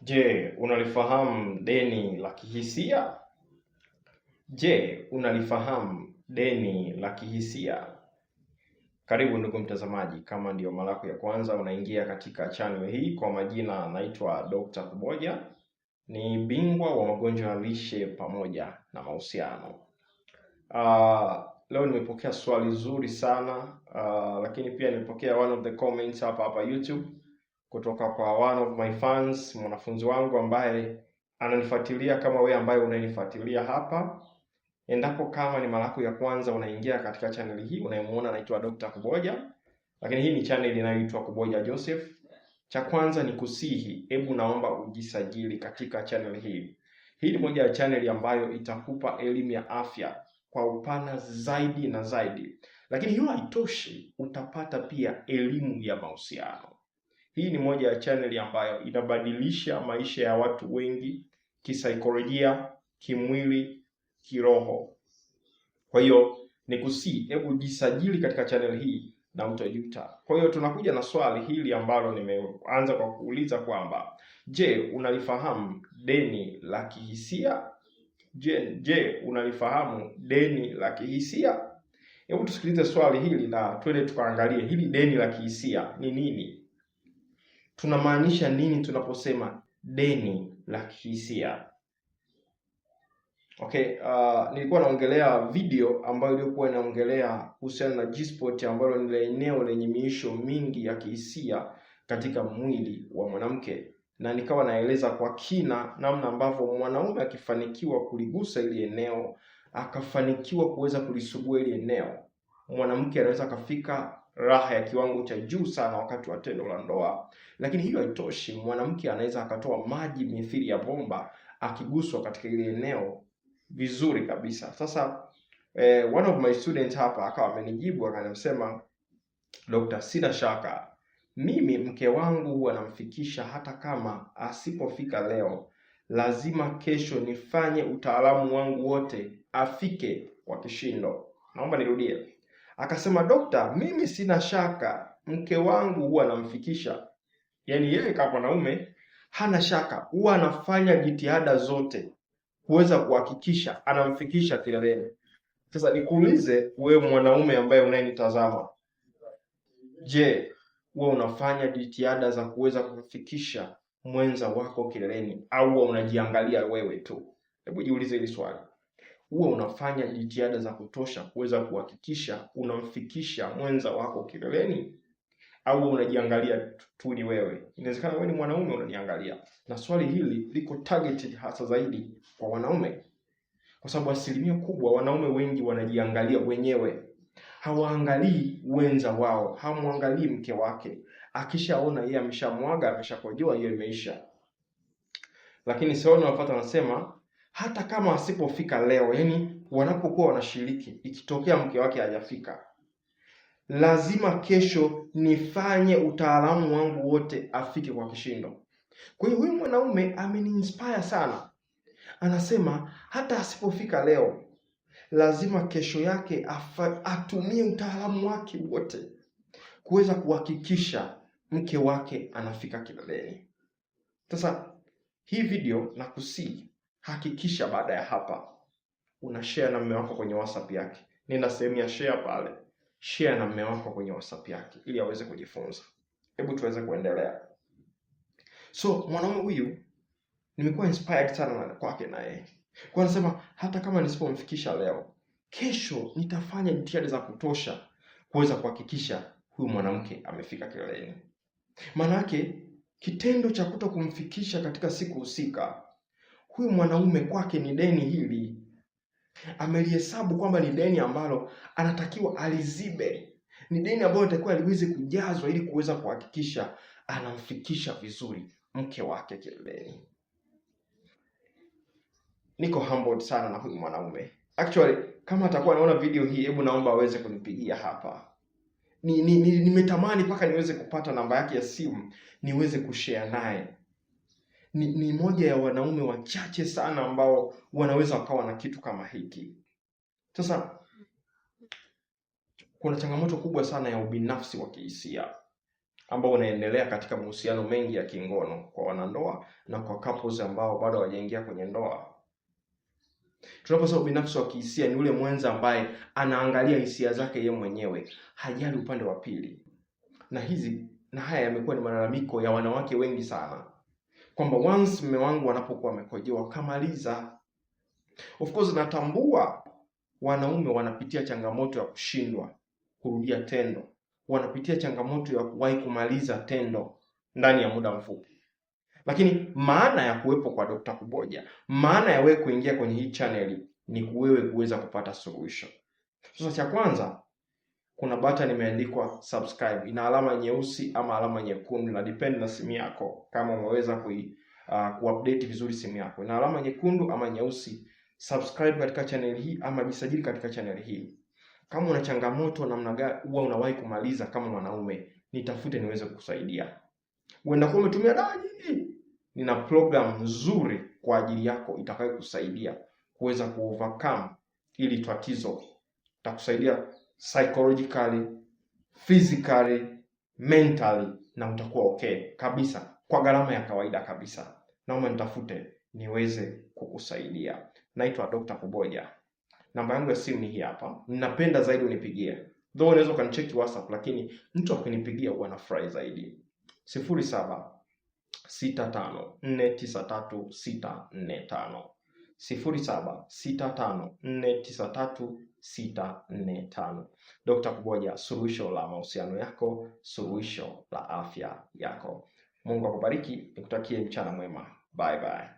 Je, unalifahamu deni la kihisia? Je, unalifahamu deni la kihisia? Karibu ndugu mtazamaji, kama ndio mara yako ya kwanza unaingia katika channel hii, kwa majina naitwa Dr. Kuboja. Ni bingwa wa magonjwa ya lishe pamoja na mahusiano. Leo nimepokea swali zuri sana, lakini pia nimepokea one of the comments hapa YouTube kutoka kwa one of my fans, mwanafunzi wangu ambaye ananifuatilia kama wewe ambaye unanifuatilia hapa. Endapo kama ni mara yako ya kwanza unaingia katika channel hii, unayemuona anaitwa Dr. Kuboja, lakini hii ni channel inayoitwa Kuboja Joseph. Cha kwanza ni kusihi, hebu naomba ujisajili katika channel hii. Hii ni moja ya channel ambayo itakupa elimu ya afya kwa upana zaidi na zaidi. Lakini hiyo haitoshi, utapata pia elimu ya mahusiano. Hii ni moja ya channel ambayo inabadilisha maisha ya watu wengi kisaikolojia, kimwili, kiroho. Kwa hiyo nikusihi, hebu jisajili katika channel hii na utajuta. Kwa hiyo tunakuja na swali hili ambalo nimeanza kwa kuuliza kwamba je, unalifahamu deni la kihisia? Je, unalifahamu deni la kihisia? Hebu tusikilize swali hili na twende tukaangalie hili deni la kihisia ni nini. Tunamaanisha nini tunaposema deni la kihisia? Okay, nilikuwa naongelea video ambayo ilikuwa inaongelea kuhusiana na G-spot, ambalo ni eneo lenye miisho mingi ya kihisia katika mwili wa mwanamke, na nikawa naeleza kwa kina namna ambavyo mwanaume akifanikiwa kuligusa ili eneo, akafanikiwa kuweza kulisugua ili eneo, mwanamke anaweza akafika raha ya kiwango cha juu sana wakati wa tendo la ndoa. Lakini hiyo haitoshi, mwanamke anaweza akatoa maji mithili ya bomba akiguswa katika ile eneo vizuri kabisa. Sasa one of my students hapa akawa amenijibu akasema, Dr. sina shaka, mimi mke wangu huwa namfikisha hata kama asipofika leo, lazima kesho nifanye utaalamu wangu wote afike kwa kishindo. Naomba nirudie. Akasema, Dokta, mimi sina shaka mke wangu huwa anamfikisha. Yaani yeye kama mwanaume hana shaka, huwa anafanya jitihada zote kuweza kuhakikisha anamfikisha kileleni. Sasa nikuulize wewe mwanaume ambaye unayenitazama, je, wewe unafanya jitihada za kuweza kumfikisha mwenza wako kileleni, au unajiangalia wewe tu? Hebu jiulize hili swali. Wewe unafanya jitihada za kutosha kuweza kuhakikisha unamfikisha mwenza wako kileleni, au unajiangalia tu ni wewe? Inawezekana wewe ni mwanaume unaniangalia, na swali hili liko targeted hasa zaidi kwa wanaume, kwa sababu asilimia kubwa wanaume wengi wanajiangalia wenyewe, hawaangalii wenza wao, hamwangalii mke wake. Akishaona yeye ameshamwaga, ameshakojoa, hiyo imeisha. Lakini sio unafuata, anasema hata kama asipofika leo, yani wanapokuwa wanashiriki, ikitokea mke wake hajafika, lazima kesho nifanye utaalamu wangu wote afike kwa kishindo. Kwa hiyo huyu mwanaume ameniinspire sana. Anasema hata asipofika leo, lazima kesho yake atumie utaalamu wake wote kuweza kuhakikisha mke wake anafika kileleni. Sasa hii video nakusihi, hakikisha baada ya hapa una share na mume wako kwenye WhatsApp yake. Nenda sehemu ya share pale, share na mume wako kwenye WhatsApp yake ili aweze kujifunza. Hebu tuweze kuendelea. So mwanaume huyu nimekuwa inspired sana kwake na yeye. Kwa anasema hata kama nisipomfikisha leo, kesho nitafanya jitihada za kutosha kuweza kuhakikisha huyu mwanamke amefika kileleni. Maana yake kitendo cha kuto kumfikisha katika siku husika, huyu mwanaume kwake ni deni hili. Amelihesabu kwamba ni deni ambalo anatakiwa alizibe, ni deni ambalo anatakiwa liweze kujazwa ili kuweza kuhakikisha anamfikisha vizuri mke wake kileleni. Niko humbled sana na huyu mwanaume. Actually, kama atakuwa anaona video hii, hebu naomba aweze kunipigia hapa. Nimetamani mpaka niweze kupata namba yake ya simu niweze kushare naye. Ni moja ya wanaume wachache sana ambao wanaweza wakawa na kitu kama hiki. Sasa kuna changamoto kubwa sana ya ubinafsi wa kihisia. ambao unaendelea katika mahusiano mengi ya kingono kwa wanandoa na kwa couples ambao bado hawajaingia kwenye ndoa. Tunaposema ubinafsi wa kihisia ni ule mwenza ambaye anaangalia hisia zake yeye mwenyewe, hajali upande wa pili. Na haya yamekuwa ni malalamiko ya wanawake wengi sana, kwamba once mume wangu wanapokuwa wamekojewa kamaliza. Of course natambua wanaume wanapitia changamoto ya kushindwa kurudia tendo, wanapitia changamoto ya kuwahi kumaliza tendo ndani ya muda mfupi. Lakini maana ya kuwepo kwa Dr. Kuboja, maana ya wewe kuingia kwenye hii channel ni wewe kuweza kupata solution. Sasa cha kwanza, kuna button imeandikwa subscribe, ina alama nyeusi ama alama nyekundu, na depend na simu yako kama umeweza kuupdate vizuri simu yako. Ina alama nyekundu ama nyeusi, subscribe katika channel hii ama jisajili katika channel hii. Kama una changamoto namna gani huwa unawahi kumaliza kama mwanaume, nitafute niweze kukusaidia. Uenda kwa umetumia dawa nyingi, nina program nzuri kwa ajili yako itakayokusaidia kuweza kuovercome ili tatizo. Itakusaidia psychologically, physically, mentally, na utakuwa okay kabisa kwa gharama ya kawaida kabisa. Naomba nitafute niweze kukusaidia. Naitwa Dr. Kuboja. Namba yangu ya simu ni hii hapa. Ninapenda zaidi unipigie. Though unaweza kanicheki WhatsApp, lakini mtu akinipigia huwa nafurahi zaidi. 0765493645. 0765493645. Dr. Kuboja, suluhisho la mahusiano yako, suluhisho la afya yako. Mungu akubariki, nikutakie mchana mwema. Bye bye.